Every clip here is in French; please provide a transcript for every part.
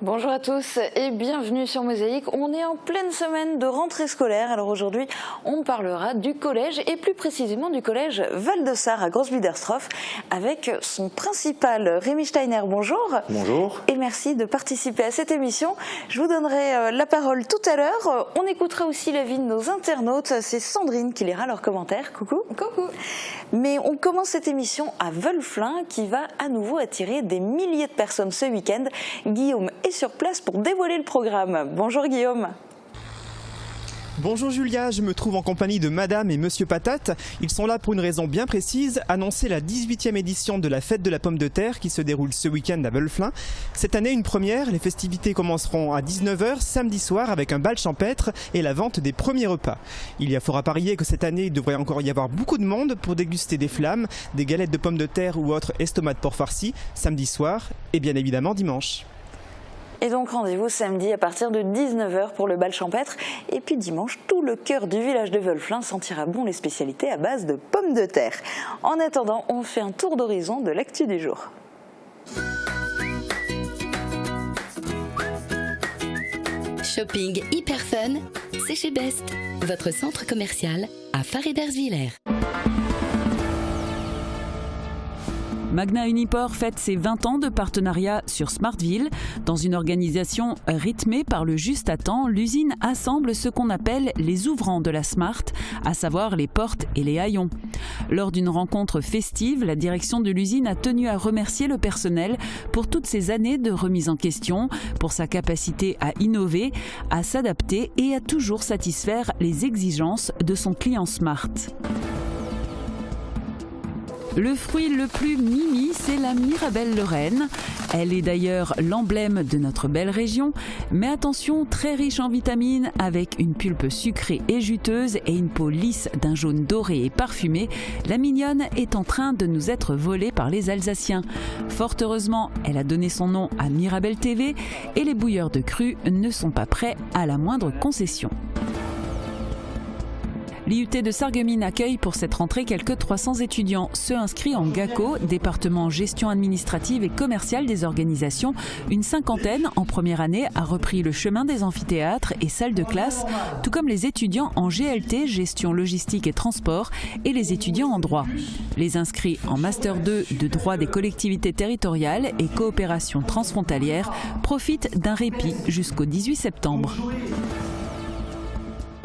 Bonjour à tous et bienvenue sur Mosaïque. On est en pleine semaine de rentrée scolaire. Alors aujourd'hui, on parlera du collège et plus précisément du collège Val-de-Sarre à Grosse-Biederstroff avec son principal Rémi Steiner. Bonjour. Bonjour. Et merci de participer à cette émission. Je vous donnerai la parole tout à l'heure. On écoutera aussi l'avis de nos internautes. C'est Sandrine qui lira leurs commentaires. Coucou. Coucou. Mais on commence cette émission à Wölflin qui va à nouveau attirer des milliers de personnes ce week-end. Guillaume est sur place pour dévoiler le programme. Bonjour Guillaume. Bonjour Julia, je me trouve en compagnie de Madame et Monsieur Patate. Ils sont là pour une raison bien précise, annoncer la 18e édition de la fête de la pomme de terre qui se déroule ce week-end à Wölflin. Cette année, une première, les festivités commenceront à 19h samedi soir avec un bal champêtre et la vente des premiers repas. Il y a fort à parier que cette année, il devrait encore y avoir beaucoup de monde pour déguster des flammes, des galettes de pommes de terre ou autres estomacs de porc farcis samedi soir et bien évidemment dimanche. Et donc rendez-vous samedi à partir de 19h pour le bal champêtre. Et puis dimanche, tout le cœur du village de Wölflin sentira bon les spécialités à base de pommes de terre. En attendant, on fait un tour d'horizon de l'actu du jour. Shopping hyper fun, c'est chez Best, votre centre commercial à Faré-d'Ersviller. Magna Uniport fête ses 20 ans de partenariat sur Smartville. Dans une organisation rythmée par le juste à temps, l'usine assemble ce qu'on appelle les ouvrants de la Smart, à savoir les portes et les haillons. Lors d'une rencontre festive, la direction de l'usine a tenu à remercier le personnel pour toutes ces années de remise en question, pour sa capacité à innover, à s'adapter et à toujours satisfaire les exigences de son client Smart. Le fruit le plus mimi, c'est la Mirabelle Lorraine. Elle est d'ailleurs l'emblème de notre belle région. Mais attention, très riche en vitamines, avec une pulpe sucrée et juteuse et une peau lisse d'un jaune doré et parfumé, la mignonne est en train de nous être volée par les Alsaciens. Fort heureusement, elle a donné son nom à Mirabelle TV et les bouilleurs de cru ne sont pas prêts à la moindre concession. L'IUT de Sarreguemines accueille pour cette rentrée quelques 300 étudiants, ceux inscrits en GACO, département gestion administrative et commerciale des organisations. Une cinquantaine en première année a repris le chemin des amphithéâtres et salles de classe, tout comme les étudiants en GLT, gestion logistique et transport, et les étudiants en droit. Les inscrits en Master 2 de droit des collectivités territoriales et coopération transfrontalière profitent d'un répit jusqu'au 18 septembre.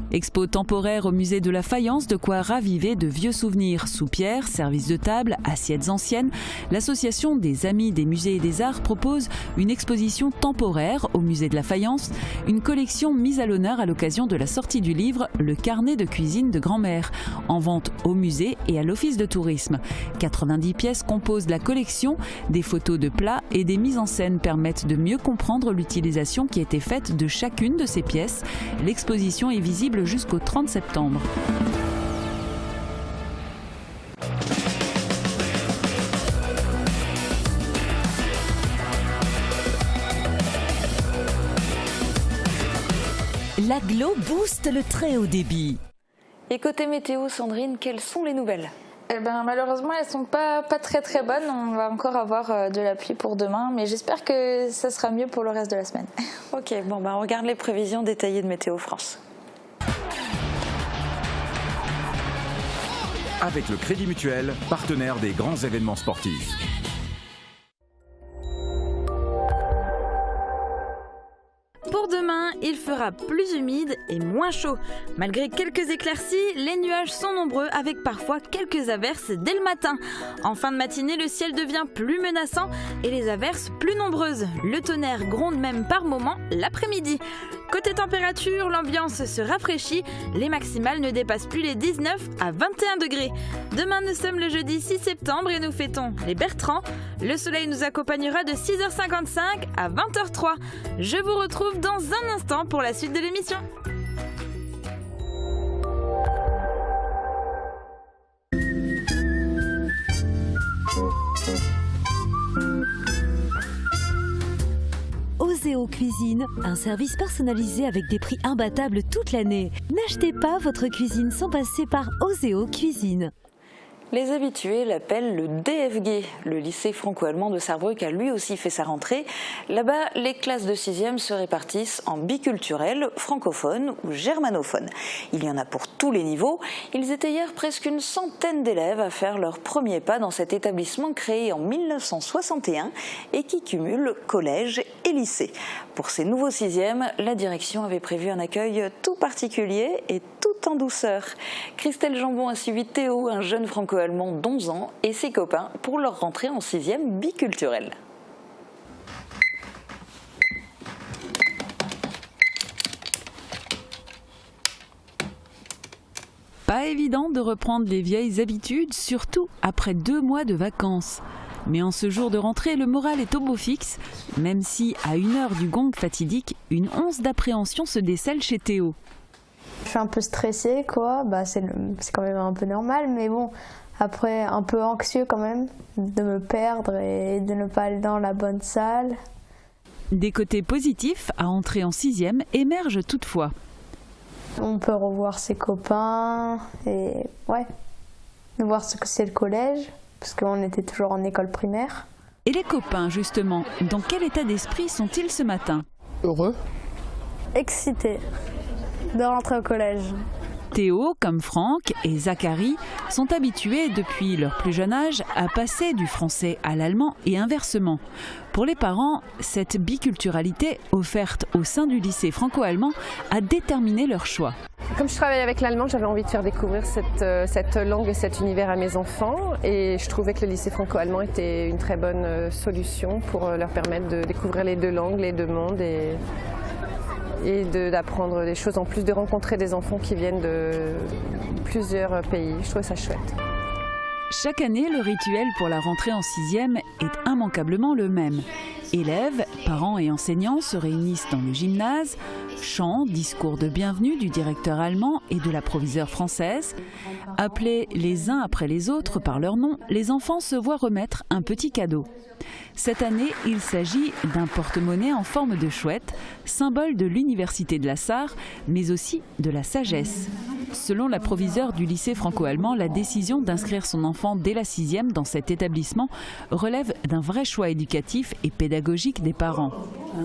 Expo temporaire au musée de la Faïence, de quoi raviver de vieux souvenirs. Soupières, services de table, assiettes anciennes, l'association des Amis des musées et des arts propose une exposition temporaire au musée de la Faïence, une collection mise à l'honneur à l'occasion de la sortie du livre Le carnet de cuisine de grand-mère, en vente au musée et à l'office de tourisme. 90 pièces composent la collection, des photos de plats et des mises en scène permettent de mieux comprendre l'utilisation qui a été faite de chacune de ces pièces. L'exposition est visible jusqu'au 30 septembre. L'Aglo booste le très haut débit. Et côté météo, Sandrine, quelles sont les nouvelles ? Eh ben, malheureusement, elles sont pas très très bonnes. On va encore avoir de la pluie pour demain, mais j'espère que ça sera mieux pour le reste de la semaine. Ok, bon, on regarde les prévisions détaillées de Météo France. Avec le Crédit Mutuel, partenaire des grands événements sportifs. Pour demain, il fera plus humide et moins chaud. Malgré quelques éclaircies, les nuages sont nombreux avec parfois quelques averses dès le matin. En fin de matinée, le ciel devient plus menaçant et les averses plus nombreuses. Le tonnerre gronde même par moments l'après-midi. Côté température, l'ambiance se rafraîchit. Les maximales ne dépassent plus les 19 à 21 degrés. Demain, nous sommes le jeudi 6 septembre et nous fêtons les Bertrands. Le soleil nous accompagnera de 6h55 à 20h03. Je vous retrouve dans un instant pour la suite de l'émission. Oseo Cuisine. Cuisine, un service personnalisé avec des prix imbattables toute l'année. N'achetez pas votre cuisine sans passer par Oseo Cuisine. Les habitués l'appellent le DFG. Le lycée franco-allemand de Sarrebruck a lui aussi fait sa rentrée. Là-bas, les classes de 6e se répartissent en biculturel, francophone ou germanophone. Il y en a pour tous les niveaux. Ils étaient hier presque une centaine d'élèves à faire leur premier pas dans cet établissement créé en 1961 et qui cumule collège et lycée. Pour ces nouveaux 6e, la direction avait prévu un accueil tout particulier et tout en douceur. Christelle Jambon a suivi Théo, un jeune franco-allemand d'11 ans, et ses copains pour leur rentrée en 6e biculturelle. Pas évident de reprendre les vieilles habitudes, surtout après 2 mois de vacances. Mais en ce jour de rentrée, le moral est au beau fixe, même si, à 1 heure du gong fatidique, une once d'appréhension se décèle chez Théo. Je suis un peu stressée, quoi. C'est quand même un peu normal, mais bon, après un peu anxieux quand même de me perdre et de ne pas aller dans la bonne salle. Des côtés positifs à entrer en 6e émergent toutefois. On peut revoir ses copains et de voir ce que c'est le collège, parce qu'on était toujours en école primaire. Et les copains, justement, dans quel état d'esprit sont-ils ce matin? Heureux. Excités de rentrer au collège. Théo, comme Franck et Zachary, sont habitués depuis leur plus jeune âge à passer du français à l'allemand et inversement. Pour les parents, cette biculturalité offerte au sein du lycée franco-allemand a déterminé leur choix. Comme je travaille avec l'allemand, j'avais envie de faire découvrir cette langue et cet univers à mes enfants, et je trouvais que le lycée franco-allemand était une très bonne solution pour leur permettre de découvrir les 2 langues, les 2 mondes et d'apprendre des choses, en plus de rencontrer des enfants qui viennent de plusieurs pays. Je trouve ça chouette. Chaque année, le rituel pour la rentrée en 6e est immanquablement le même. Élèves, parents et enseignants se réunissent dans le gymnase, chants, discours de bienvenue du directeur allemand et de la proviseure française. Appelés les uns après les autres par leur nom, les enfants se voient remettre un petit cadeau. Cette année, il s'agit d'un porte-monnaie en forme de chouette, symbole de l'université de la Sarre, mais aussi de la sagesse. Selon la proviseure du lycée franco-allemand, la décision d'inscrire son enfant dès la 6e dans cet établissement relève d'un vrai choix éducatif et pédagogique des parents.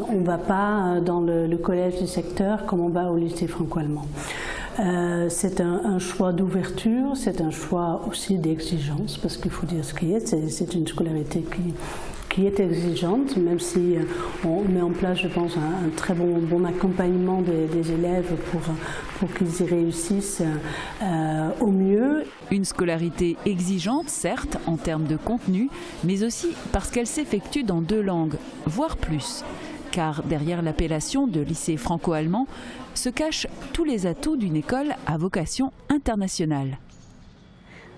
On ne va pas dans le collège du secteur comme on va au lycée franco-allemand. C'est un choix d'ouverture, c'est un choix aussi d'exigence, parce qu'il faut dire ce qu'il y a, c'est une scolarité qui est exigeante, même si on met en place, je pense, un très bon accompagnement des élèves pour qu'ils y réussissent au mieux. Une scolarité exigeante, certes, en termes de contenu, mais aussi parce qu'elle s'effectue dans 2 langues, voire plus. Car derrière l'appellation de lycée franco-allemand se cachent tous les atouts d'une école à vocation internationale.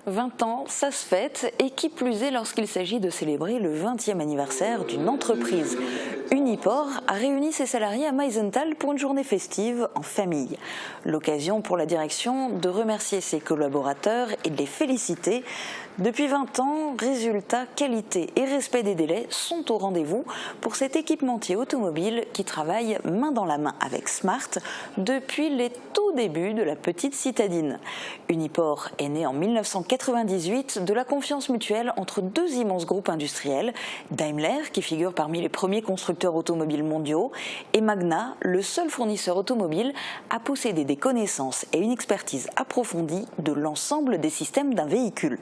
20 ans, ça se fête, et qui plus est lorsqu'il s'agit de célébrer le 20e anniversaire d'une entreprise. Unipor a réuni ses salariés à Meisenthal pour une journée festive en famille. L'occasion pour la direction de remercier ses collaborateurs et de les féliciter. Depuis 20 ans, résultats, qualité et respect des délais sont au rendez-vous pour cet équipementier automobile qui travaille main dans la main avec Smart depuis les tout débuts de la petite citadine. Unipor est né en 1998 de la confiance mutuelle entre 2 immenses groupes industriels, Daimler, qui figure parmi les premiers constructeurs automobiles mondiaux, et Magna, le seul fournisseur automobile à posséder des connaissances et une expertise approfondie de l'ensemble des systèmes d'un véhicule.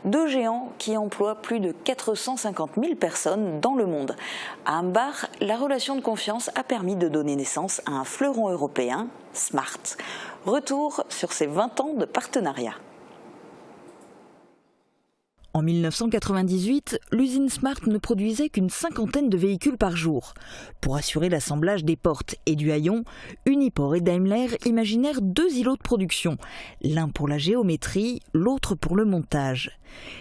2 géants qui emploient plus de 450 000 personnes dans le monde. À Ambach, la relation de confiance a permis de donner naissance à un fleuron européen, Smart. Retour sur ces 20 ans de partenariat. En 1998, l'usine Smart ne produisait qu'une 50aine de véhicules par jour. Pour assurer l'assemblage des portes et du haillon, Unipor et Daimler imaginèrent 2 îlots de production, l'un pour la géométrie, l'autre pour le montage.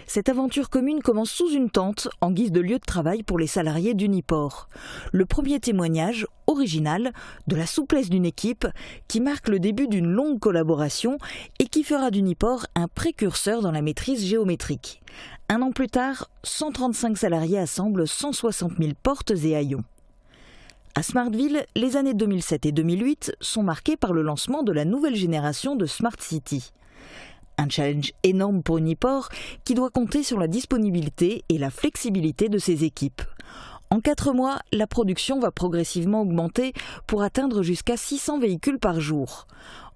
Cette aventure commune commence sous une tente, en guise de lieu de travail pour les salariés d'Unipor. Le premier témoignage, original, de la souplesse d'une équipe qui marque le début d'une longue collaboration et qui fera d'Unipor un précurseur dans la maîtrise géométrique. 1 an plus tard, 135 salariés assemblent 160 000 portes et haillons. À Smartville, les années 2007 et 2008 sont marquées par le lancement de la nouvelle génération de Smart City. Un challenge énorme pour Unifor qui doit compter sur la disponibilité et la flexibilité de ses équipes. En 4 mois, la production va progressivement augmenter pour atteindre jusqu'à 600 véhicules par jour.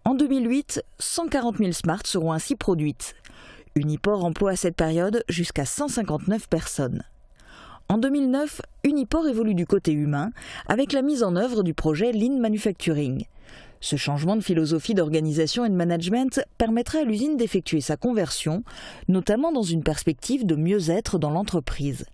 En 2008, 140 000 Smart seront ainsi produites. Unifor emploie à cette période jusqu'à 159 personnes. En 2009, Unifor évolue du côté humain avec la mise en œuvre du projet Lean Manufacturing. Ce changement de philosophie d'organisation et de management permettrait à l'usine d'effectuer sa conversion, notamment dans une perspective de mieux-être dans l'entreprise.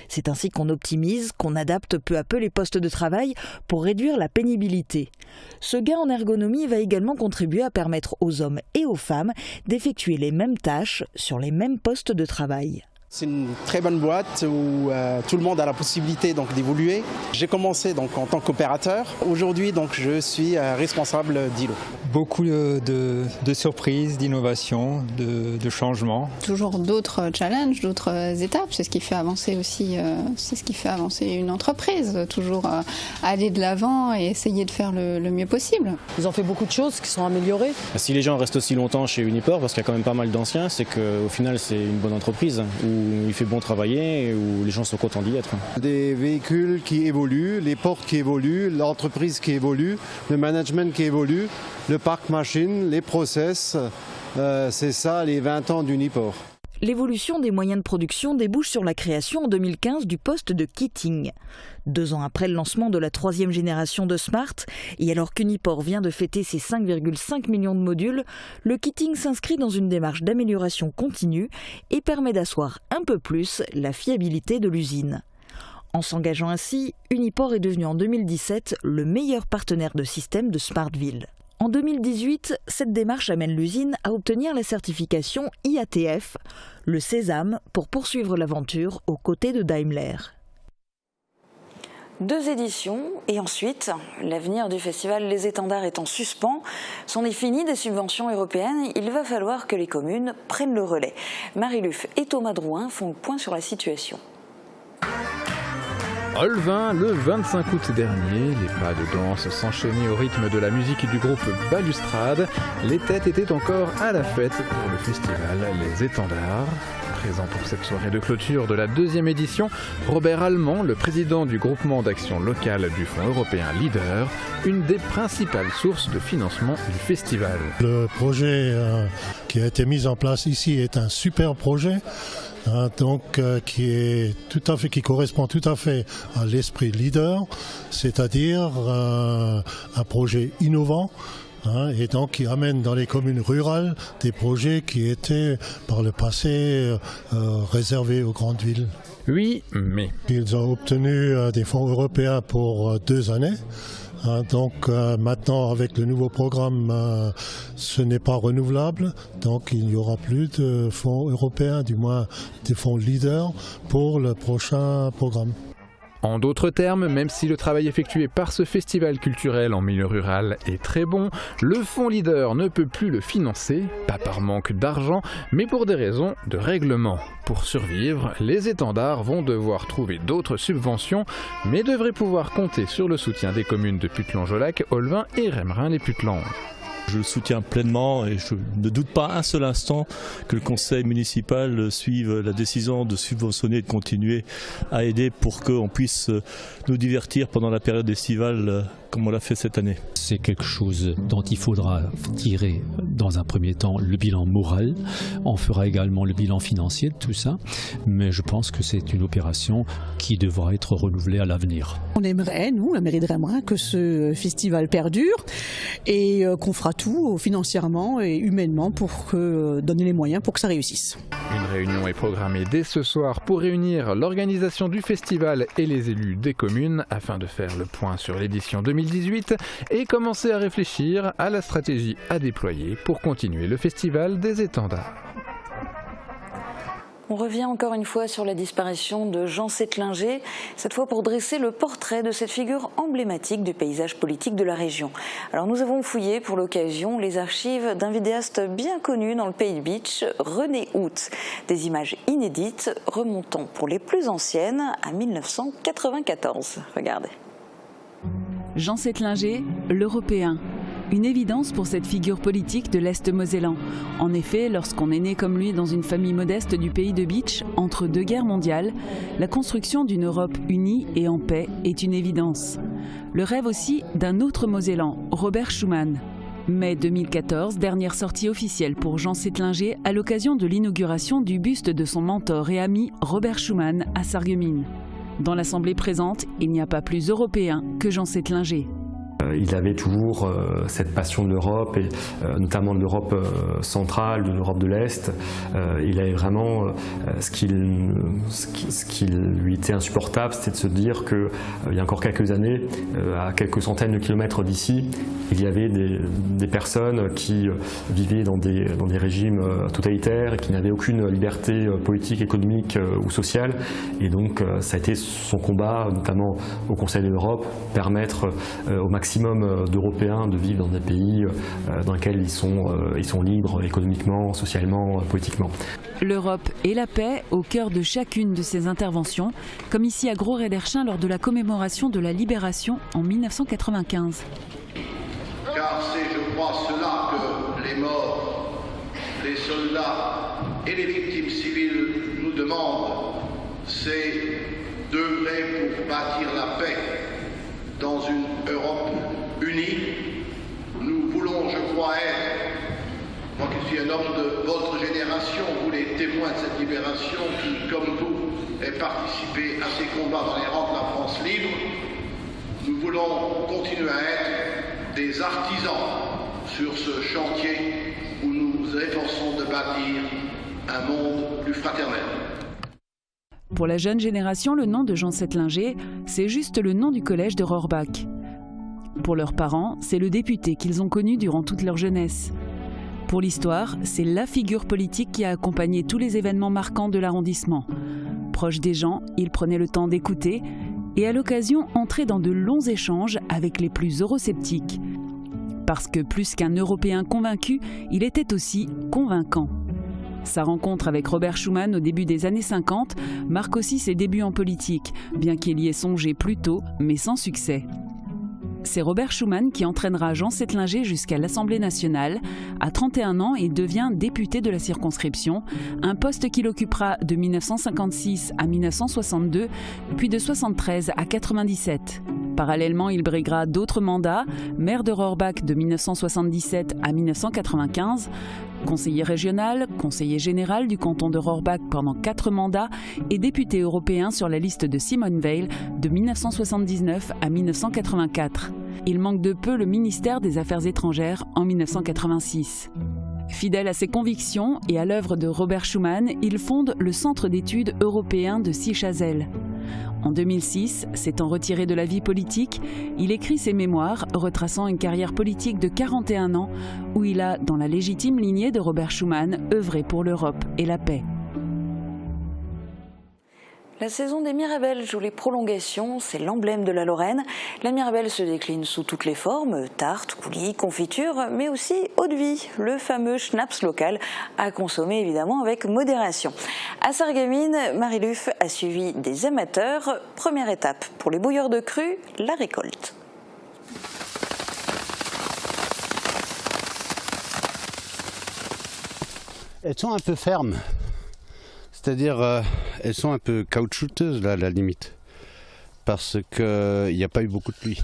C'est ainsi qu'on optimise, qu'on adapte peu à peu les postes de travail pour réduire la pénibilité. Ce gain en ergonomie va également contribuer à permettre aux hommes et aux femmes d'effectuer les mêmes tâches sur les mêmes postes de travail. C'est une très bonne boîte où tout le monde a la possibilité d'évoluer. J'ai commencé en tant qu'opérateur. Aujourd'hui je suis responsable d'îlot. Beaucoup de surprises, d'innovations, de changements. Toujours d'autres challenges, d'autres étapes. C'est ce qui fait avancer aussi, c'est ce qui fait avancer une entreprise. Toujours aller de l'avant et essayer de faire le mieux possible. Ils ont fait beaucoup de choses qui sont améliorées. Si les gens restent aussi longtemps chez Unifor, parce qu'il y a quand même pas mal d'anciens, c'est qu'au final c'est une bonne entreprise où il fait bon travailler et où les gens sont contents d'y être. Des véhicules qui évoluent, les portes qui évoluent, l'entreprise qui évolue, le management qui évolue, le parc machine, les process, c'est ça les 20 ans d'Unifor. L'évolution des moyens de production débouche sur la création en 2015 du poste de kitting. 2 ans après le lancement de la 3e génération de Smart, et alors qu'Unifor vient de fêter ses 5,5 millions de modules, le kitting s'inscrit dans une démarche d'amélioration continue et permet d'asseoir un peu plus la fiabilité de l'usine. En s'engageant ainsi, Unifor est devenu en 2017 le meilleur partenaire de système de Smartville. En 2018, cette démarche amène l'usine à obtenir la certification IATF, le sésame, pour poursuivre l'aventure aux côtés de Daimler. 2 éditions et ensuite, l'avenir du festival Les Étendards est en suspens. C'en est fini des subventions européennes, il va falloir que les communes prennent le relais. Marie Luff et Thomas Drouin font le point sur la situation. Olvin, le 25 août dernier, les pas de danse s'enchaînaient au rythme de la musique du groupe Balustrade. Les têtes étaient encore à la fête pour le festival Les Étendards. Présent pour cette soirée de clôture de la 2e édition, Robert Allemand, le président du groupement d'action locale du Fonds européen Leader, une des principales sources de financement du festival. Le projet qui a été mis en place ici est un super projet. Qui correspond tout à fait à l'esprit leader, c'est-à-dire un projet innovant, et donc qui amène dans les communes rurales des projets qui étaient par le passé réservés aux grandes villes. Oui, mais... Ils ont obtenu des fonds européens pour 2 années. Donc maintenant, avec le nouveau programme, ce n'est pas renouvelable. Donc il n'y aura plus de fonds européens, du moins des fonds leaders pour le prochain programme. En d'autres termes, même si le travail effectué par ce festival culturel en milieu rural est très bon, le fonds Leader ne peut plus le financer, pas par manque d'argent, mais pour des raisons de règlement. Pour survivre, les étendards vont devoir trouver d'autres subventions, mais devraient pouvoir compter sur le soutien des communes de Putelange-au-Lac, Olvin et Remerin-les-Putelanges. Je le soutiens pleinement et je ne doute pas un seul instant que le conseil municipal suive la décision de subventionner et de continuer à aider pour qu'on puisse nous divertir pendant la période estivale comme on l'a fait cette année. C'est quelque chose dont il faudra tirer dans un premier temps le bilan moral. On fera également le bilan financier de tout ça, mais je pense que c'est une opération qui devra être renouvelée à l'avenir. On aimerait, nous, la mairie de Remerin, que ce festival perdure et qu'on fera tout financièrement et humainement pour donner les moyens pour que ça réussisse. Une réunion est programmée dès ce soir pour réunir l'organisation du festival et les élus des communes afin de faire le point sur l'édition 2018 et commencer à réfléchir à la stratégie à déployer pour continuer le festival des étendards. On revient encore une fois sur la disparition de Jean Settlinger, cette fois pour dresser le portrait de cette figure emblématique du paysage politique de la région. Alors nous avons fouillé pour l'occasion les archives d'un vidéaste bien connu dans le Pays de Bitche, René Hout. Des images inédites remontant pour les plus anciennes à 1994. Regardez. Jean Settlinger, l'Européen. Une évidence pour cette figure politique de l'Est mosellan. En effet, lorsqu'on est né comme lui dans une famille modeste du pays de Bitche, entre deux guerres mondiales, la construction d'une Europe unie et en paix est une évidence. Le rêve aussi d'un autre mosellan, Robert Schuman. Mai 2014, dernière sortie officielle pour Jean Settlinger à l'occasion de l'inauguration du buste de son mentor et ami Robert Schuman à Sarreguemines. Dans l'assemblée présente, il n'y a pas plus européen que Jean Settlinger. Il avait toujours cette passion de l'Europe, et notamment de l'Europe centrale, de l'Europe de l'Est. Il avait vraiment ce qui lui était insupportable, c'était de se dire qu'il y a encore quelques années, à quelques centaines de kilomètres d'ici, il y avait des personnes qui vivaient dans des régimes totalitaires et qui n'avaient aucune liberté politique, économique ou sociale. Et donc ça a été son combat, notamment au Conseil de l'Europe, permettre au maximum d'Européens de vivre dans des pays dans lesquels ils sont libres économiquement, socialement, politiquement. L'Europe et la paix au cœur de chacune de ses interventions, comme ici à Gros-Rederchin lors de la commémoration de la libération en 1995. Car c'est, je crois, cela que les morts, les soldats et les victimes civiles nous demandent, c'est d'œuvrer pour bâtir la paix dans une Europe unie. Nous voulons, je crois, être, moi qui suis un homme de votre génération, vous les témoins de cette libération qui, comme vous, avez participé à ces combats dans les rangs de la France libre, nous voulons continuer à être des artisans sur ce chantier où nous nous efforçons de bâtir un monde plus fraternel. Pour la jeune génération, le nom de Jean Settlinger, c'est juste le nom du collège de Rohrbach. Pour leurs parents, c'est le député qu'ils ont connu durant toute leur jeunesse. Pour l'histoire, c'est la figure politique qui a accompagné tous les événements marquants de l'arrondissement. Proche des gens, il prenait le temps d'écouter et à l'occasion entrait dans de longs échanges avec les plus eurosceptiques. Parce que plus qu'un Européen convaincu, il était aussi convaincant. Sa rencontre avec Robert Schuman au début des années 50 marque aussi ses débuts en politique, bien qu'il y ait songé plus tôt, mais sans succès. C'est Robert Schuman qui entraînera Jean Settlinger jusqu'à l'Assemblée nationale. À 31 ans, il devient député de la circonscription, un poste qu'il occupera de 1956 à 1962, puis de 73 à 97. Parallèlement, il briguera d'autres mandats, maire de Rohrbach de 1977 à 1995, conseiller régional, conseiller général du canton de Rohrbach pendant 4 mandats et député européen sur la liste de Simone Veil de 1979 à 1984. Il manque de peu le ministère des Affaires étrangères en 1986. Fidèle à ses convictions et à l'œuvre de Robert Schuman, il fonde le Centre d'études européen de Sichazel. En 2006, s'étant retiré de la vie politique, il écrit ses mémoires retraçant une carrière politique de 41 ans où il a, dans la légitime lignée de Robert Schuman, œuvré pour l'Europe et la paix. La saison des Mirabelles joue les prolongations, c'est l'emblème de la Lorraine. La Mirabelle se décline sous toutes les formes, tarte, coulis, confiture, mais aussi eau de vie, le fameux schnapps local à consommer évidemment avec modération. À Sarreguemines, Marie-Luf a suivi des amateurs. Première étape pour les bouilleurs de cru, la récolte. Elles sont un peu fermes. C'est-à-dire, elles sont un peu caoutchouteuses, là, à la limite, parce qu'il n'y a pas eu beaucoup de pluie.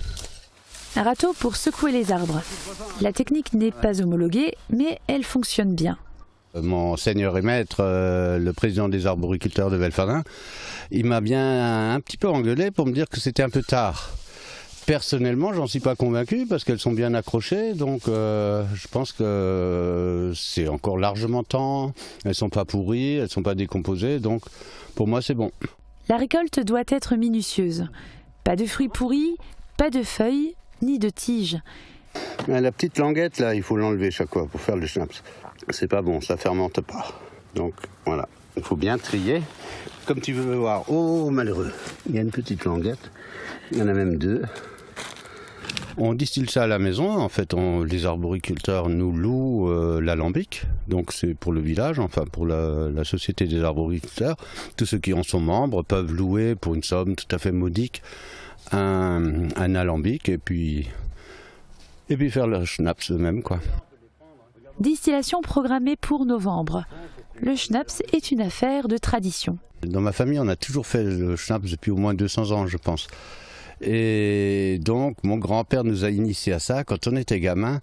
Un râteau pour secouer les arbres. La technique n'est pas homologuée, mais elle fonctionne bien. Mon seigneur et maître, le président des arboriculteurs de Belfardin, il m'a bien un petit peu engueulé pour me dire que c'était un peu tard. Personnellement, j'en suis pas convaincu parce qu'elles sont bien accrochées, donc je pense que c'est encore largement temps. Elles sont pas pourries, elles sont pas décomposées, donc pour moi c'est bon. La récolte doit être minutieuse. Pas de fruits pourris, pas de feuilles, ni de tiges. La petite languette là, il faut l'enlever chaque fois pour faire le schnapps. C'est pas bon, ça fermente pas. Donc voilà, il faut bien trier. Comme tu veux voir, oh malheureux, il y a une petite languette, il y en a même 2. On distille ça à la maison. En fait, les arboriculteurs nous louent l'alambic. Donc c'est pour le village, enfin pour la société des arboriculteurs. Tous ceux qui en sont membres peuvent louer pour une somme tout à fait modique un alambic et puis faire le schnapps eux-mêmes, quoi. Distillation programmée pour novembre. Le schnapps est une affaire de tradition. Dans ma famille, on a toujours fait le schnapps depuis au moins 200 ans, je pense. Et donc, mon grand-père nous a initiés à ça. Quand on était gamin,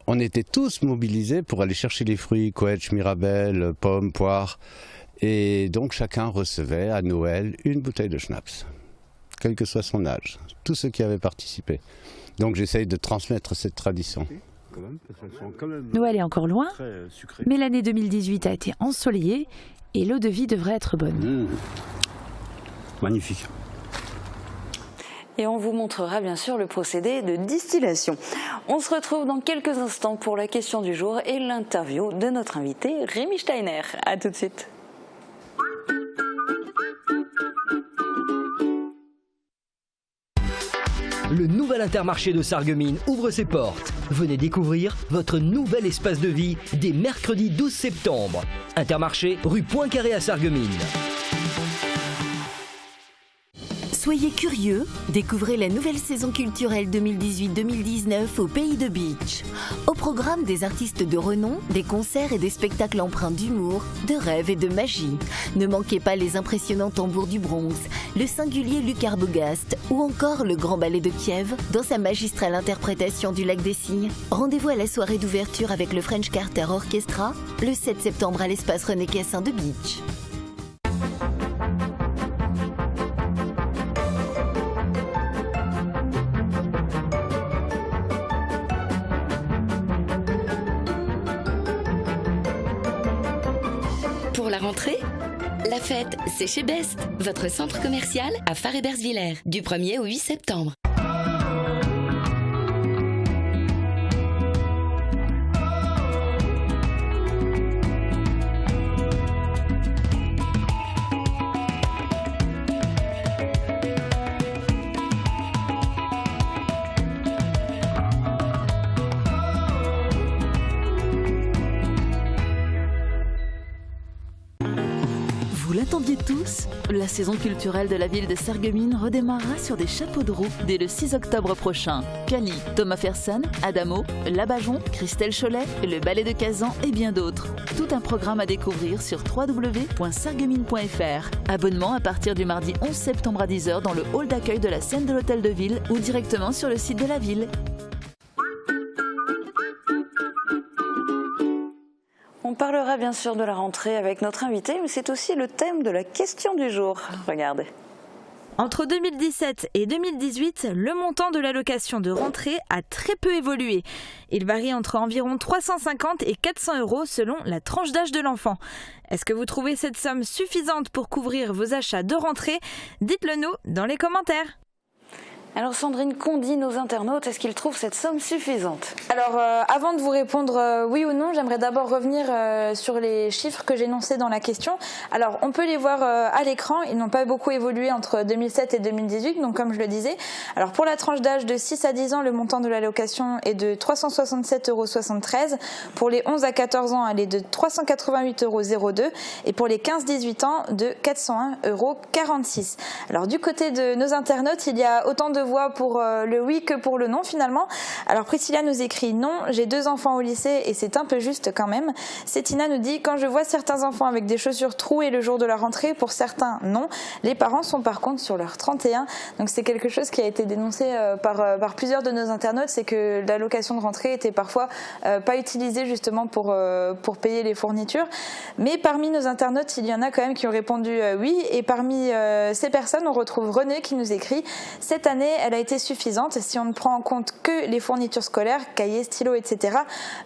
on était tous mobilisés pour aller chercher les fruits, quetch, mirabelle, pommes, poires. Et donc, chacun recevait à Noël une bouteille de schnapps, quel que soit son âge, tous ceux qui avaient participé. Donc, j'essaye de transmettre cette tradition. Noël est encore loin, mais l'année 2018 a été ensoleillée et l'eau de vie devrait être bonne. Magnifique. Et on vous montrera bien sûr le procédé de distillation. On se retrouve dans quelques instants pour la question du jour et l'interview de notre invité Rémi Steiner. A tout de suite. Le nouvel Intermarché de Sarreguemines ouvre ses portes. Venez découvrir votre nouvel espace de vie dès mercredi 12 septembre. Intermarché, rue Poincaré à Sarreguemines. Soyez curieux, découvrez la nouvelle saison culturelle 2018-2019 au Pays de Beach. Au programme des artistes de renom, des concerts et des spectacles empreints d'humour, de rêve et de magie. Ne manquez pas les impressionnants tambours du Bronx, le singulier Luc Arbogast ou encore le Grand Ballet de Kiev dans sa magistrale interprétation du Lac des Cygnes. Rendez-vous à la soirée d'ouverture avec le French Carter Orchestra le 7 septembre à l'espace René Cassin de Beach. Pour la rentrée, la fête, c'est chez Best, votre centre commercial à Fare-Bersviller, du 1er au 8 septembre. Vous l'attendiez tous? La saison culturelle de la ville de Sarreguemines redémarrera sur des chapeaux de roue dès le 6 octobre prochain. Cali, Thomas Fersen, Adamo, Labajon, Christelle Cholet, le Ballet de Kazan et bien d'autres. Tout un programme à découvrir sur www.sarreguemines.fr. Abonnement à partir du mardi 11 septembre à 10h dans le hall d'accueil de la scène de l'hôtel de ville ou directement sur le site de la ville. On parlera bien sûr de la rentrée avec notre invité, mais c'est aussi le thème de la question du jour. Regardez. Entre 2017 et 2018, le montant de l'allocation de rentrée a très peu évolué. Il varie entre environ 350 et 400 € selon la tranche d'âge de l'enfant. Est-ce que vous trouvez cette somme suffisante pour couvrir vos achats de rentrée? Dites-le nous dans les commentaires. Alors Sandrine, qu'ont dit nos internautes? Est-ce qu'ils trouvent cette somme suffisante? Alors avant de vous répondre oui ou non, j'aimerais d'abord revenir sur les chiffres que j'énonçais dans la question. Alors on peut les voir à l'écran, ils n'ont pas beaucoup évolué entre 2007 et 2018, donc comme je le disais. Alors pour la tranche d'âge de 6 à 10 ans, le montant de l'allocation est de 367,73 €. Pour les 11 à 14 ans, elle est de 388,02 € et pour les 15-18 ans, de 401,46 €. Alors du côté de nos internautes, il y a autant de voix pour le oui que pour le non finalement. Alors Priscilla nous écrit non, j'ai 2 enfants au lycée et c'est un peu juste quand même. Cétina nous dit quand je vois certains enfants avec des chaussures trouées le jour de la rentrée, pour certains non. Les parents sont par contre sur leur 31. Donc c'est quelque chose qui a été dénoncé par plusieurs de nos internautes, c'est que l'allocation de rentrée était parfois pas utilisée justement pour payer les fournitures. Mais parmi nos internautes, il y en a quand même qui ont répondu oui, et parmi ces personnes, on retrouve René qui nous écrit cette année elle a été suffisante si on ne prend en compte que les fournitures scolaires, cahiers, stylos, etc.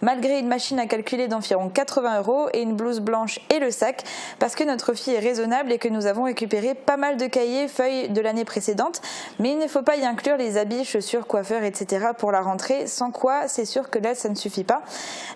Malgré une machine à calculer d'environ 80 € et une blouse blanche et le sac, parce que notre fille est raisonnable et que nous avons récupéré pas mal de cahiers, feuilles de l'année précédente. Mais il ne faut pas y inclure les habits, chaussures, coiffeurs, etc. pour la rentrée, sans quoi c'est sûr que là ça ne suffit pas.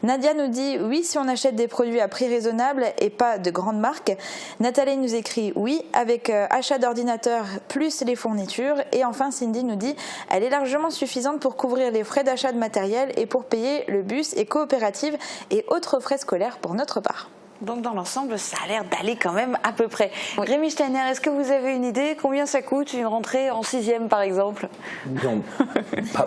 Nadia nous dit oui si on achète des produits à prix raisonnable et pas de grandes marques. Nathalie nous écrit oui avec achat d'ordinateur plus les fournitures. Et enfin Cindy nous dit « Elle est largement suffisante pour couvrir les frais d'achat de matériel et pour payer le bus et coopératives et autres frais scolaires pour notre part. » Donc dans l'ensemble, ça a l'air d'aller quand même à peu près. Rémi Steiner, est-ce que vous avez une idée combien ça coûte une rentrée en 6e par exemple? Non,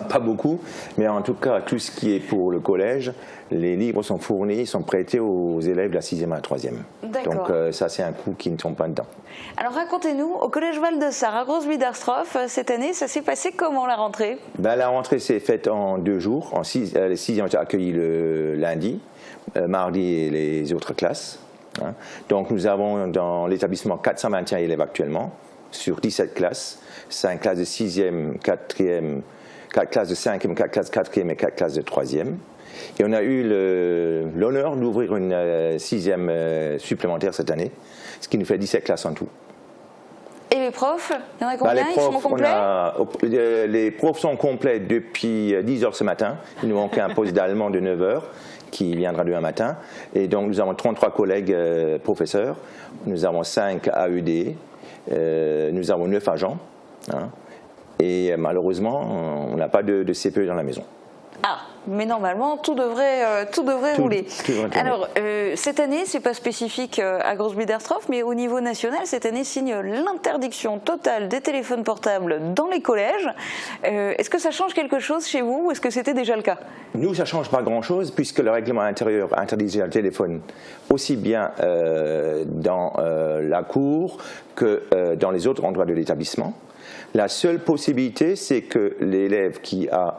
pas beaucoup, mais en tout cas tout ce qui est pour le collège, les livres sont fournis, sont prêtés aux élèves de la 6e à la 3e. Donc ça c'est un coût qui ne tombe pas dedans. Alors racontez-nous, au collège Val-de-Sarre à Grosby-Darstrop, cette année, ça s'est passé comment la rentrée? La rentrée s'est faite en 2 jours. Les 6e ont été accueillis le lundi. Mardi les autres classes. Donc nous avons dans l'établissement 421 élèves actuellement sur 17 classes, 5 classes de 6e, 4e, 4 classes de 5e, 4 classes de 4e et 4 classes de 3e. Et on a eu l'honneur d'ouvrir une 6e supplémentaire cette année, ce qui nous fait 17 classes en tout. Et les profs, il y en a combien? Ils sont complets? Les profs sont complets depuis 10h ce matin. Il nous manquait un poste d'allemand de 9h. Qui viendra demain matin. Et donc nous avons 33 collègues professeurs, nous avons 5 AED, nous avons 9 agents, et malheureusement on n'a pas de CPE dans la maison. Ah, mais normalement tout devrait rouler. Alors cette année, c'est pas spécifique à Grosby-Darstrop, mais au niveau national, cette année signe l'interdiction totale des téléphones portables dans les collèges. Est-ce que ça change quelque chose chez vous ou est-ce que c'était déjà le cas? Nous, ça ne change pas grand-chose puisque le règlement intérieur interdit déjà le téléphone aussi bien dans la cour que dans les autres endroits de l'établissement. La seule possibilité, c'est que l'élève qui a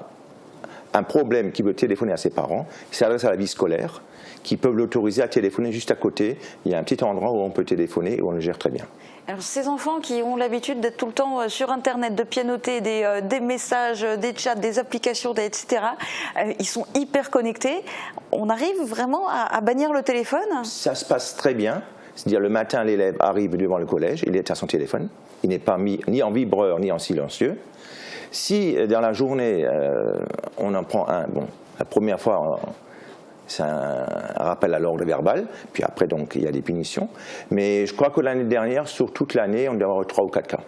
un problème, qui veut téléphoner à ses parents, il s'adresse à la vie scolaire, qui peuvent l'autoriser à téléphoner juste à côté. Il y a un petit endroit où on peut téléphoner et on le gère très bien. Alors ces enfants qui ont l'habitude d'être tout le temps sur Internet, de pianoter des messages, des chats, des applications, etc., ils sont hyper connectés. On arrive vraiment à bannir le téléphone? Ça se passe très bien. C'est-à-dire le matin, l'élève arrive devant le collège, il est à son téléphone. Il n'est pas mis ni en vibreur ni en silencieux. Si dans la journée, on en prend un, la première fois, c'est un rappel à l'ordre verbal, puis après, donc, il y a des punitions. Mais je crois que l'année dernière, sur toute l'année, on doit avoir 3 ou 4 cas.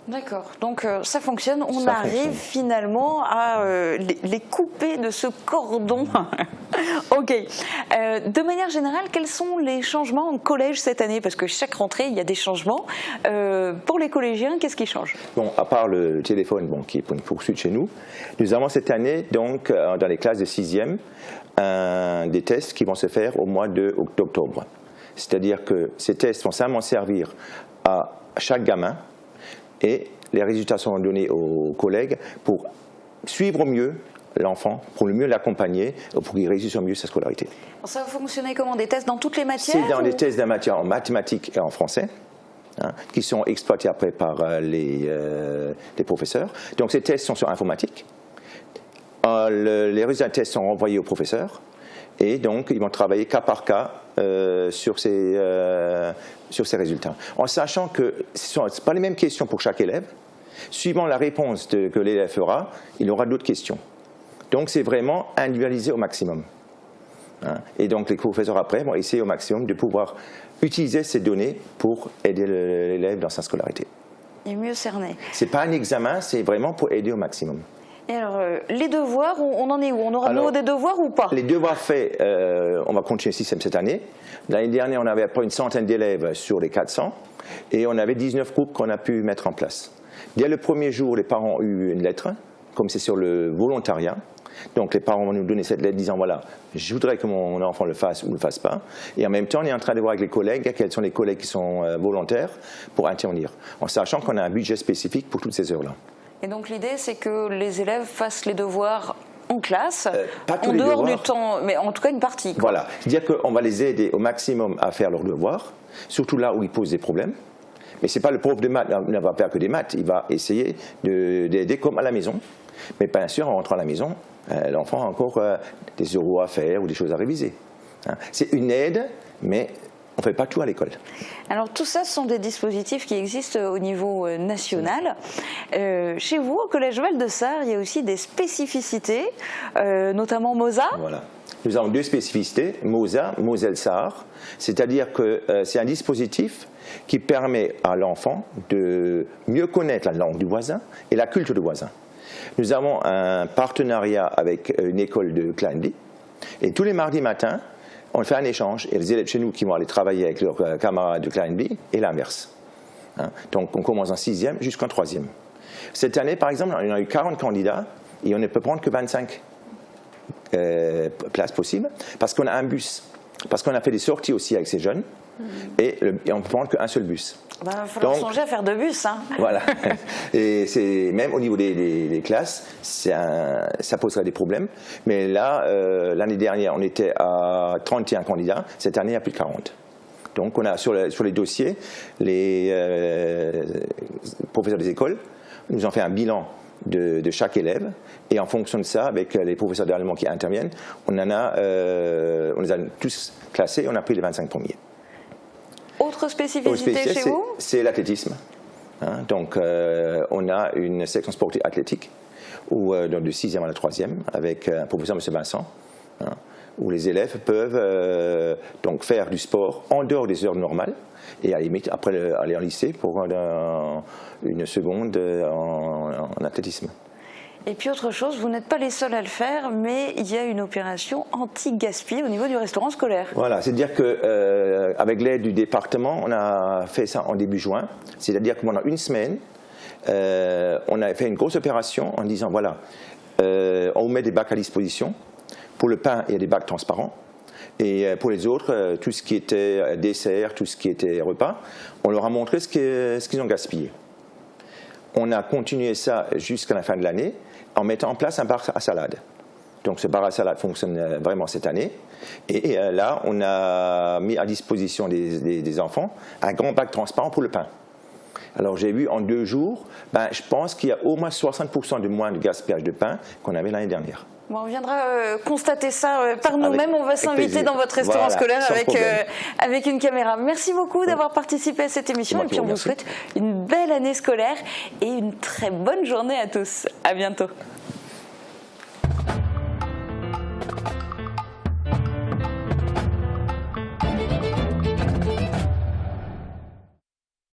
D'accord, donc ça fonctionne, on arrive finalement à les couper de ce cordon. Ok, de manière générale, quels sont les changements en collège cette année? Parce que chaque rentrée, il y a des changements. Pour les collégiens, qu'est-ce qui change? Bon, à part le téléphone qui est pour une poursuite chez nous, nous avons cette année, donc, dans les classes de 6e, des tests qui vont se faire au mois d'octobre. C'est-à-dire que ces tests vont simplement servir à chaque gamin et les résultats sont donnés aux collègues pour suivre au mieux l'enfant, pour le mieux l'accompagner, pour qu'il réussisse au mieux sa scolarité. Ça va fonctionner comment? Des tests dans toutes les matières? C'est dans des tests de matière en mathématiques et en français, qui sont exploités après par les professeurs. Donc ces tests sont sur informatique. Les résultats des tests sont renvoyés aux professeurs et donc ils vont travailler cas par cas sur ces résultats. En sachant que ce ne sont pas les mêmes questions pour chaque élève. Suivant la réponse que l'élève fera, il aura d'autres questions. Donc c'est vraiment individualisé au maximum. Et donc les professeurs après vont essayer au maximum de pouvoir utiliser ces données pour aider l'élève dans sa scolarité. Et mieux cerner. Ce n'est pas un examen, c'est vraiment pour aider au maximum. Et alors, les devoirs, on en est où? On aura de nouveau des devoirs ou pas? Les devoirs faits, on va continuer le système cette année. L'année dernière, on avait à peu près une centaine d'élèves sur les 400 et on avait 19 groupes qu'on a pu mettre en place. Dès le premier jour, les parents ont eu une lettre, comme c'est sur le volontariat. Donc les parents vont nous donner cette lettre disant voilà, je voudrais que mon enfant le fasse ou ne le fasse pas. Et en même temps, on est en train de voir avec les collègues quels sont les collègues qui sont volontaires pour intervenir, en sachant qu'on a un budget spécifique pour toutes ces heures-là. Et donc l'idée, c'est que les élèves fassent les devoirs en classe, en dehors du temps, mais en tout cas une partie. Quoi. Voilà, c'est-à-dire qu'on va les aider au maximum à faire leurs devoirs, surtout là où ils posent des problèmes. Mais ce n'est pas le prof de maths, il ne va faire que des maths, il va essayer d'aider comme à la maison. Mais bien sûr, en rentrant à la maison, l'enfant a encore des euros à faire ou des choses à réviser. C'est une aide, mais on ne fait pas tout à l'école. Alors tout ça, ce sont des dispositifs qui existent au niveau national. Chez vous, au Collège Val-de-Sarre, il y a aussi des spécificités, notamment Mosa. Voilà. Nous avons deux spécificités, MOSA, Moselle-Sarre, c'est-à-dire que c'est un dispositif qui permet à l'enfant de mieux connaître la langue du voisin et la culture du voisin. Nous avons un partenariat avec une école de Clanby et tous les mardis matins, on fait un échange et les élèves chez nous qui vont aller travailler avec leurs camarades de Clanby et l'inverse. Donc on commence en 6e jusqu'en 3e. Cette année, par exemple, on a eu 40 candidats et on ne peut prendre que 25 places possibles parce qu'on a un bus. Parce qu'on a fait des sorties aussi avec ces jeunes et on ne peut prendre qu'un seul bus. Il va falloir songer à faire 2 bus. Hein. Voilà. Et même au niveau des classes, ça poserait des problèmes. Mais là, l'année dernière, on était à 31 candidats. Cette année, il y a plus de 40. Donc, on a sur les dossiers, les professeurs des écoles nous ont fait un bilan de chaque élève. Et en fonction de ça, avec les professeurs d'allemand qui interviennent, on les a tous classés et on a pris les 25 premiers. Autre spécificité chez vous? C'est l'athlétisme. Donc, on a une section sportive athlétique, donc de 6e à la 3e, avec un professeur, M. Vincent, où les élèves peuvent donc faire du sport en dehors des heures normales, et à la limite, après aller en lycée pour une seconde en athlétisme. Et puis autre chose, vous n'êtes pas les seuls à le faire, mais il y a une opération anti-gaspi au niveau du restaurant scolaire. Voilà, c'est-à-dire qu'avec l'aide du département, on a fait ça en début juin. C'est-à-dire que pendant une semaine, on a fait une grosse opération en disant, voilà, on met des bacs à disposition. Pour le pain, il y a des bacs transparents. Et pour les autres, tout ce qui était dessert, tout ce qui était repas, on leur a montré ce qu'ils ont gaspillé. On a continué ça jusqu'à la fin de l'année en mettant en place un bar à salade. Donc ce bar à salade fonctionne vraiment cette année. Et là, on a mis à disposition des enfants un grand bac transparent pour le pain. Alors j'ai vu en 2 jours, je pense qu'il y a au moins 60% de moins de gaspillage de pain qu'on avait l'année dernière. Bon, on viendra constater ça par nous-mêmes. On va s'inviter dans votre restaurant scolaire avec une caméra. Merci beaucoup d'avoir participé à cette émission. Et puis on vous souhaite une belle année scolaire et une très bonne journée à tous. À bientôt.